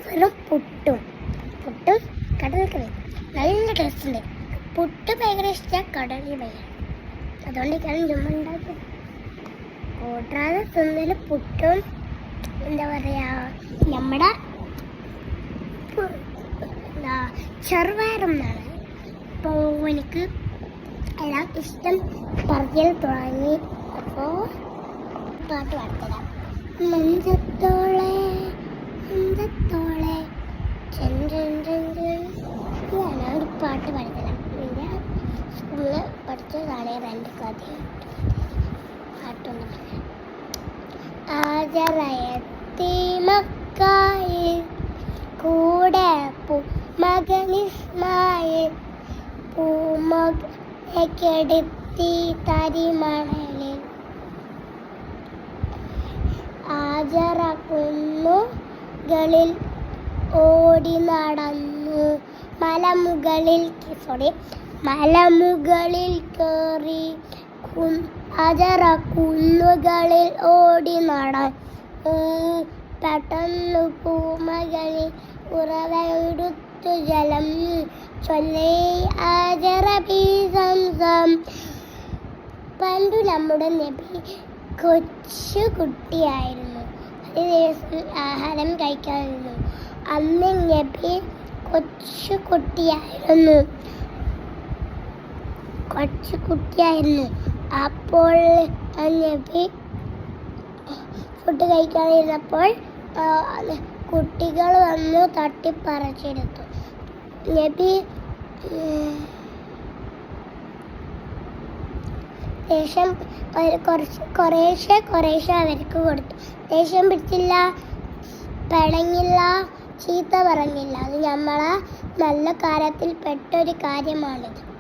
വെറും പുട്ടും കടലക്കറി നല്ല ടേസ്റ്റ് ഉണ്ട്. പുട്ട് ഭയങ്കര ഇഷ്ടമാണ്, കടലി ഭയങ്കര. അതുകൊണ്ടൊക്കെയാണ് ചുമ്മാ ഉണ്ടാക്കുക. കൂട്ടാതെ തിന്നൽ പുട്ടും എന്താ പറയുക, നമ്മുടെ ചെറുപയറും എന്നാണ്. അപ്പോൾ എനിക്ക് എല്ലാം ഇഷ്ടം പറയൽ തുടങ്ങി. അപ്പോൾ പാട്ട് പാടുത്തരാം. മഞ്ചത്തോളെ മഞ്ചത്തോളെ ഞാനൊരു പാട്ട് പാടിത്തരാം. പിന്നെ സ്കൂളിൽ പഠിച്ചതാണ് രണ്ട് കഥ പാട്ടൊന്നും പറയാം. ആജറയത്തി മക്കായിൽ കൂടെ മകനിസ്മായിൽ പൂമകെടുത്തി തരിമണലിൽ ആജറ കുന്നുകളിൽ ഓടി നടന്നു മലമുകളിൽ കയറി ആജറ കുന്നുകളിൽ ഓടി നടന്നു. പെട്ടെന്ന് പൂമകളിൽ ഉറവെടുത്തു ജലം ചൊല്ലി ആജറ ബി സംസം. പണ്ടു നമ്മുടെ നബി കൊച്ചു കുട്ടിയായിരുന്നു. ഒരു ദിവസം ആഹാരം കഴിക്കാതിരുന്നു. അന്ന് നബി കൊച്ചു കുട്ടിയായിരുന്നു. അപ്പോൾ നബി ഫുഡ് കഴിക്കാതിരുന്നപ്പോൾ കുട്ടികൾ വന്നു തട്ടിപ്പറിച്ചെടുത്തു. നബി ദേഷ്യം കുറേശ്ശെ അവർക്ക് കൊടുത്തു. ദേഷ്യം പിടിച്ചില്ല, പിണങ്ങില്ല, ചീത്ത പറഞ്ഞില്ല. അത് നമ്മളെ നല്ല കാര്യത്തിൽ പെട്ടൊരു കാര്യമാണിത്.